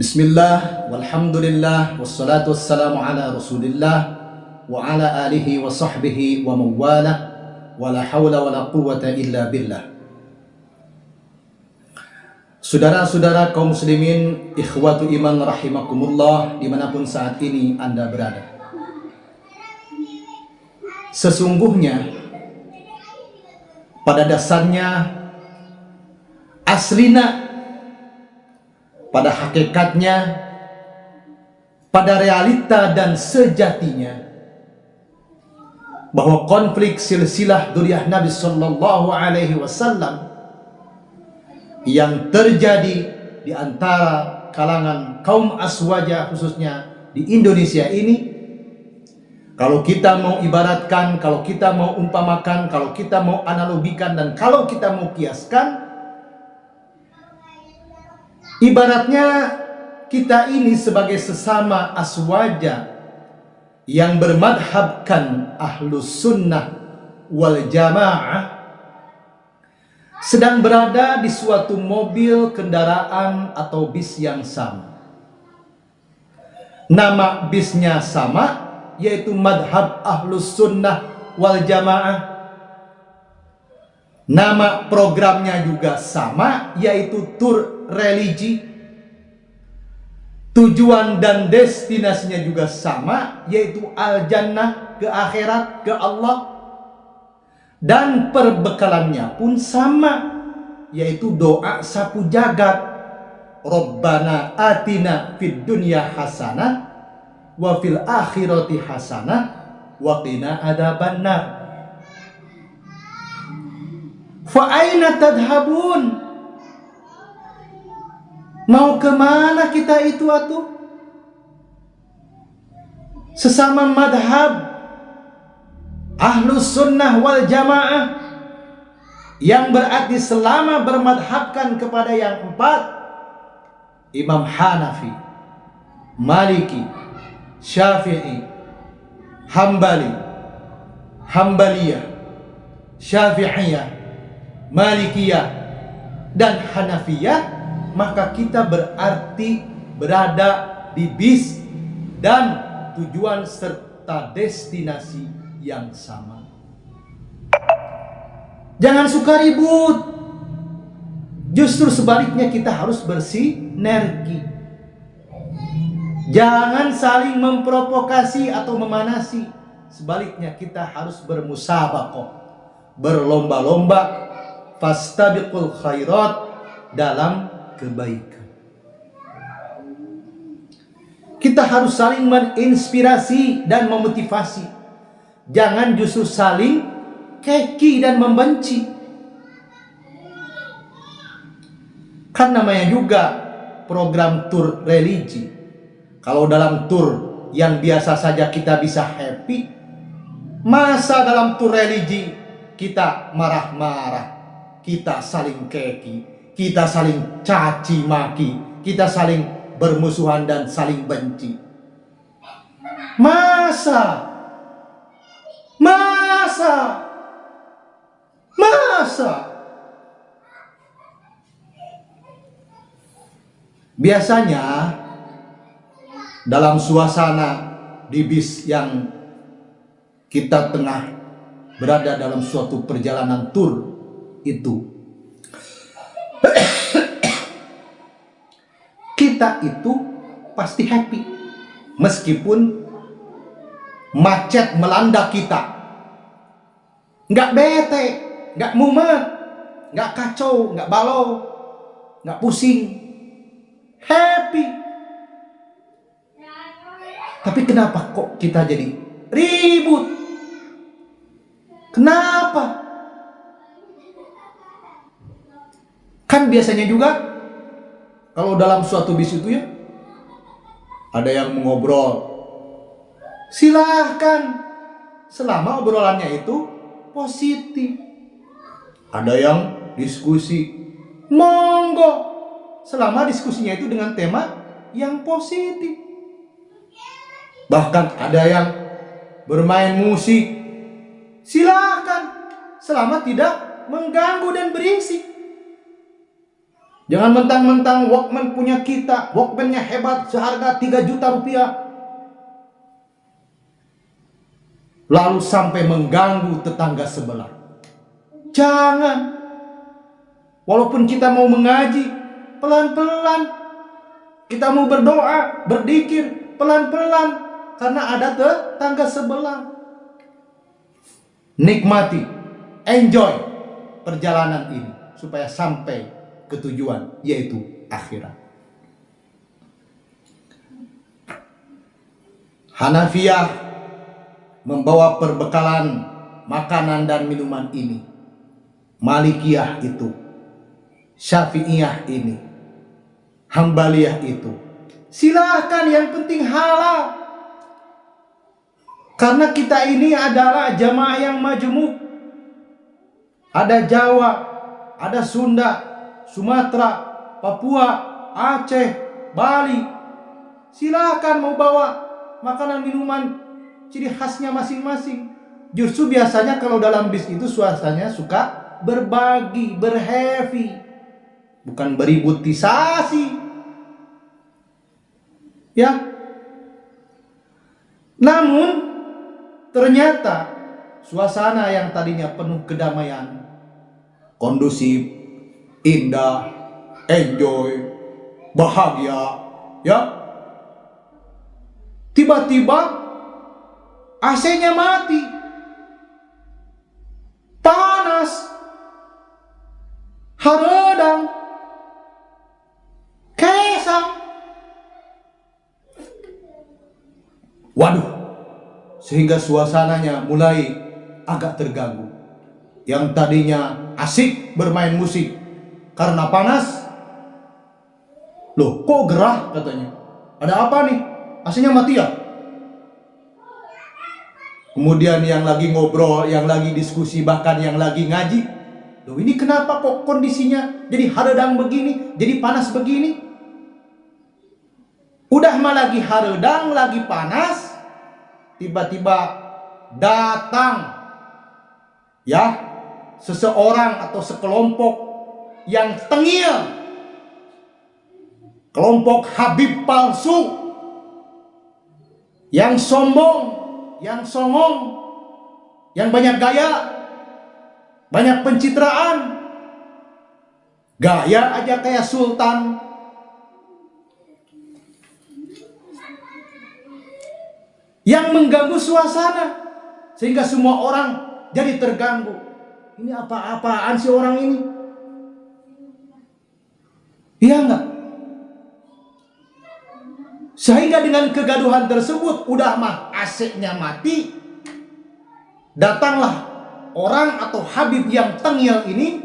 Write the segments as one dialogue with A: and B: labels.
A: Bismillah, walhamdulillah, wassalatu wassalamu ala rasulillah wa ala alihi wa sahbihi wa mawala wa la hawla wa la quwwata illa billah. Saudara-saudara kaum muslimin, ikhwatu iman rahimakumullah, dimanapun saat ini Anda berada. Sesungguhnya pada dasarnya, aslina, pada hakikatnya, pada realita dan sejatinya, bahwa konflik silsilah dzurriyyah Nabi Sallallahu Alaihi Wasallam yang terjadi di antara kalangan kaum Aswaja, khususnya di Indonesia ini, kalau kita mau ibaratkan, kalau kita mau umpamakan, kalau kita mau analogikan, dan kalau kita mau kiaskan, ibaratnya kita ini sebagai sesama aswaja yang bermadhabkan ahlus sunnah wal jamaah sedang berada di suatu mobil, kendaraan atau bis yang sama. Nama bisnya sama, yaitu madhab ahlus sunnah wal jamaah. Nama programnya juga sama, yaitu tur religi. Tujuan dan destinasinya juga sama, yaitu al-jannah, ke akhirat, ke Allah. Dan perbekalannya pun sama, yaitu doa sapu jagat. Rabbana atina fid dunya hasanah wa fil akhirati hasanah wa qina adzabannar. Fa aina tadhhabun? Mau kemana kita itu atuh? Sesama madhab ahlus sunnah wal jamaah, yang berarti selama bermadhabkan kepada yang empat: Imam Hanafi, Maliki, Syafi'i, Hambali, Hambaliyah, Syafi'iyah, Malikiyah, dan Hanafiyah, maka kita berarti berada di bis dan tujuan serta destinasi yang sama. Jangan suka ribut. Justru sebaliknya, kita harus bersinergi. Jangan saling memprovokasi atau memanasi. Sebaliknya, kita harus bermusabaqah, berlomba-lomba, fastabiqul khairat, dalam kebaikan. Kita harus saling menginspirasi dan memotivasi. Jangan justru saling keki dan membenci. Kan namanya juga program tur religi. Kalau dalam tur yang biasa saja kita bisa happy, masa dalam tur religi kita marah-marah, kita saling keki, kita saling caci maki, kita saling bermusuhan dan saling benci. Masa biasanya dalam suasana di bis yang kita tengah berada dalam suatu perjalanan tur itu, kita itu pasti happy meskipun macet melanda kita. Nggak bete, nggak mumet, nggak kacau, nggak balau, nggak pusing, happy. Tapi kenapa kok kita jadi ribut? Kenapa? Kan biasanya juga kalau dalam suatu bis itu ya, ada yang mengobrol. Silahkan, selama obrolannya itu positif. Ada yang diskusi, monggo, selama diskusinya itu dengan tema yang positif. Bahkan ada yang bermain musik, silahkan, selama tidak mengganggu dan berisik. Jangan mentang-mentang Walkman punya kita, Walkman-nya hebat seharga 3 juta rupiah, lalu sampai mengganggu tetangga sebelah. Jangan. Walaupun kita mau mengaji, pelan-pelan. Kita mau berdoa, berzikir, pelan-pelan. Karena ada tetangga sebelah. Nikmati, enjoy perjalanan ini supaya sampai ke tujuan, yaitu akhirat. Hanafiyah membawa perbekalan makanan dan minuman ini. Malikiyah itu, Syafi'iyah ini, Hambaliyah itu, silahkan, yang penting halal. Karena kita ini adalah jamaah yang majemuk. Ada Jawa, ada Sunda, Sumatera, Papua, Aceh, Bali. Silahkan mau bawa makanan minuman ciri khasnya masing-masing. Justru biasanya kalau dalam bis itu suasananya suka berbagi, berhappy, bukan beributisasi. Ya. Namun ternyata suasana yang tadinya penuh kedamaian, kondusif, indah, enjoy, bahagia, ya, tiba-tiba AC-nya mati, panas, haredang, kesang. Waduh, sehingga suasananya mulai agak terganggu. Yang tadinya asik bermain musik, karena panas, loh kok gerah katanya. Ada apa nih? AC-nya mati ya? Kemudian yang lagi ngobrol, yang lagi diskusi, bahkan yang lagi ngaji, loh ini kenapa kok kondisinya jadi haredang begini, jadi panas begini? Udah mah lagi haredang, lagi panas, tiba-tiba datang, ya, seseorang atau sekelompok yang tengil, kelompok Habib palsu, yang sombong, yang songong, yang banyak gaya, banyak pencitraan, gaya aja kayak sultan. Yang mengganggu suasana sehingga semua orang jadi terganggu. Ini apa-apaan sih orang ini? Iya enggak? Sehingga dengan kegaduhan tersebut, udah mah AC-nya mati, datanglah orang atau Habib yang tengil ini,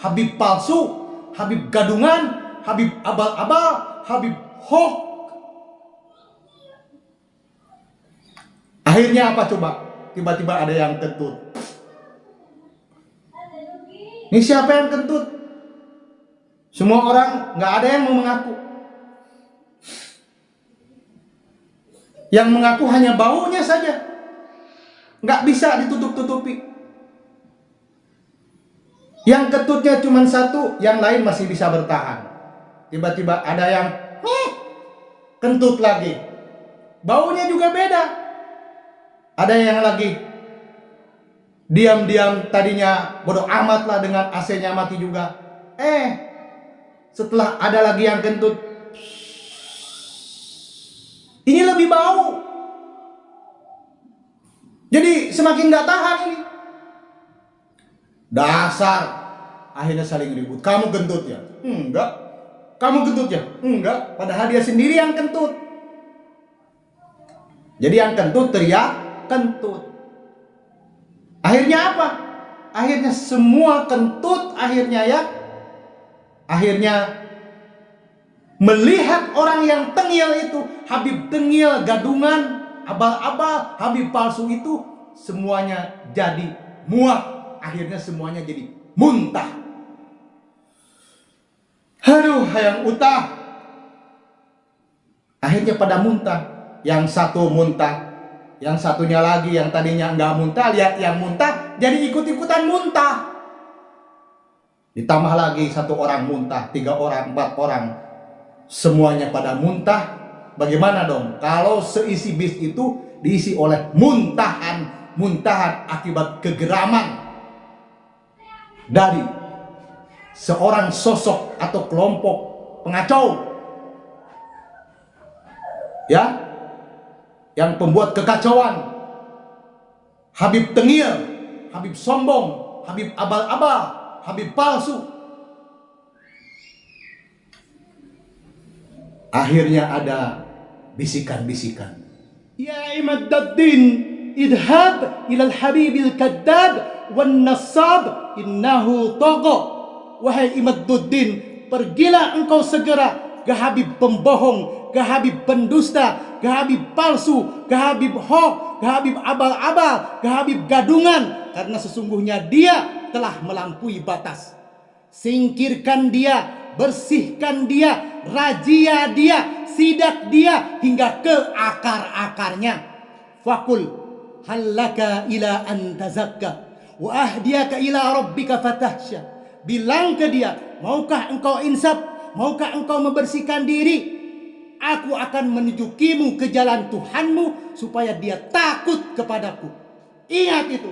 A: Habib palsu, Habib gadungan, Habib abal-abal, Habib hoax. Akhirnya apa coba? Tiba-tiba ada yang kentut. Ini siapa yang kentut? Semua orang, nggak ada yang mau mengaku. Yang mengaku hanya baunya saja, nggak bisa ditutup-tutupi. Yang kentutnya cuma satu, yang lain masih bisa bertahan. Tiba-tiba ada yang kentut lagi, baunya juga beda. Ada yang lagi diam-diam, tadinya bodoh amat lah dengan AC-nya mati juga. Setelah ada lagi yang kentut, ini lebih bau. Jadi semakin gak tahan ini. Dasar. Akhirnya saling ribut. Kamu kentut ya? Enggak. Kamu kentut ya? Enggak. Padahal dia sendiri yang kentut. Jadi yang kentut teriak kentut. Akhirnya apa? Akhirnya semua kentut, akhirnya melihat orang yang tengil itu, Habib tengil, gadungan, abal-abal, Habib palsu itu, semuanya jadi muak. Akhirnya semuanya jadi muntah. Aduh, hayang utah. Akhirnya pada muntah. Yang satu muntah, yang satunya lagi yang tadinya nggak muntah, lihat yang muntah jadi ikut-ikutan muntah. Ditambah lagi satu orang muntah, 3 orang, 4 orang, semuanya pada muntah. Bagaimana dong kalau seisi bis itu diisi oleh muntahan akibat kegeraman dari seorang sosok atau kelompok pengacau, ya, yang pembuat kekacauan. Habib tengil, Habib sombong, Habib abal-abal, Habib palsu. Akhirnya ada bisikan-bisikan, ya Imadduddin, idhab ilal habibil kadab wan nasab innahu tagha. Wahai Imadduddin, pergilah engkau segera ke Habib pembohong, ke Habib pendusta, ke Habib palsu, ke Habib hoax, ke Habib abal-abal, ke Habib gadungan, karena sesungguhnya dia telah melampaui batas. Singkirkan dia, bersihkan dia, rajia dia, sidak dia hingga ke akar-akarnya. Fakul halaka ila an tazakka wa ahdiyaka ila rabbika fatahsya. Bilang ke dia, maukah engkau insaf, maukah engkau membersihkan diri? Aku akan menunjukimu ke jalan Tuhanmu supaya dia takut kepadaku. Ingat itu.